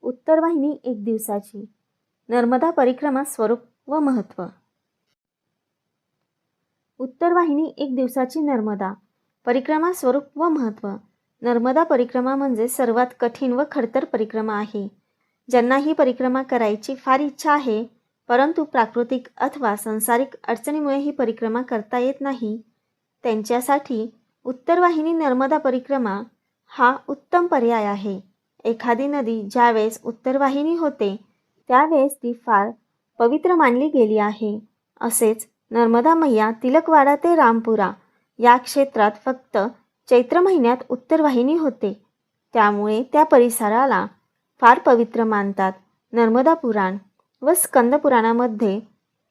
उत्तर वाहिनी एक दिवसाची नर्मदा परिक्रमा स्वरूप व महत्त्व. उत्तर वाहिनी एक दिवसाची नर्मदा परिक्रमा स्वरूप व महत्त्व. नर्मदा परिक्रमा म्हणजे सर्वात कठीण व खडतर परिक्रमा आहे. ज्यांना ही परिक्रमा करायची फार इच्छा आहे, परंतु प्राकृतिक अथवा सांसारिक अडचणीमुळे ही परिक्रमा करता येत नाही, त्यांच्यासाठी उत्तर वाहिनी नर्मदा परिक्रमा हा उत्तम पर्याय आहे. एखादी नदी ज्यावेळेस उत्तरवाहिनी होते त्यावेळेस ती फार पवित्र मानली गेली आहे. असेच नर्मदा मैया तिलकवाडा ते रामपुरा या क्षेत्रात फक्त चैत्र महिन्यात उत्तरवाहिनी होते, त्यामुळे त्या परिसराला फार पवित्र मानतात. नर्मदा पुराण व स्कंद पुराणामध्ये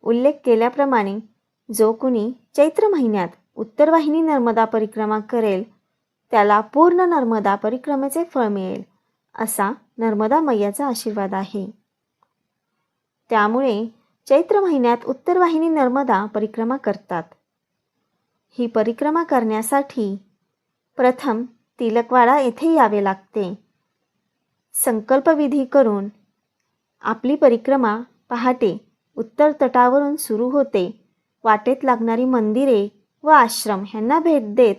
उल्लेख केल्याप्रमाणे जो कुणी चैत्र महिन्यात उत्तरवाहिनी नर्मदा परिक्रमा करेल त्याला पूर्ण नर्मदा परिक्रमेचे फळ मिळेल, असा नर्मदा मैयाचा आशीर्वाद आहे. त्यामुळे चैत्र महिन्यात उत्तरवाहिनी नर्मदा परिक्रमा करतात. ही परिक्रमा करण्यासाठी प्रथम तिलकवाडा येथे यावे लागते. संकल्पविधी करून आपली परिक्रमा पहाटे उत्तर तटावरून सुरू होते. वाटेत लागणारी मंदिरे व आश्रम यांना भेट देत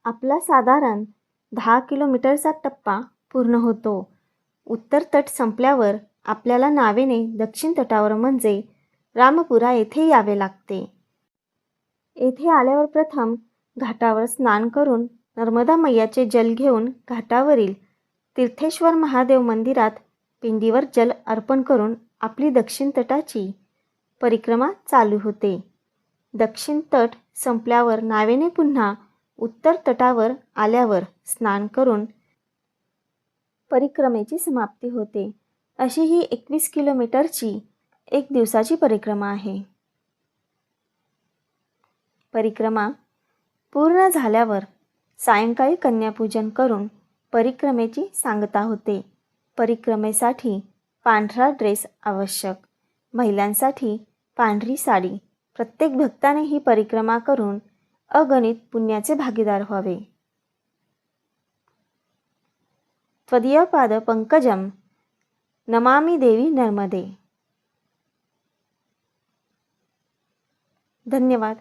आपला साधारण 10 किलोमीटरचा टप्पा पूर्ण होतो. उत्तर तट संपल्यावर आपल्याला नावेने दक्षिण तटावर म्हणजे रामपुरा येथे यावे लागते. येथे आल्यावर प्रथम घाटावर स्नान करून नर्मदा मैयाचे जल घेऊन घाटावरील तीर्थेश्वर महादेव मंदिरात पिंडीवर जल अर्पण करून आपली दक्षिण तटाची परिक्रमा चालू होते. दक्षिण तट संपल्यावर नावेने पुन्हा उत्तर तटावर आल्यावर स्नान करून परिक्रमेची समाप्ती होते. अशी ही 21 किलोमीटरची एक दिवसाची परिक्रमा आहे. परिक्रमा पूर्ण झाल्यावर सायंकाळी कन्यापूजन करून परिक्रमेची सांगता होते. परिक्रमेसाठी पांढरा ड्रेस आवश्यक. महिलांसाठी पांढरी साडी. प्रत्येक भक्ताने ही परिक्रमा करून अगणित पुण्याचे भागीदार व्हावे. त्वदीयपाद पंकजम नमामि देवी नर्मदे. धन्यवाद.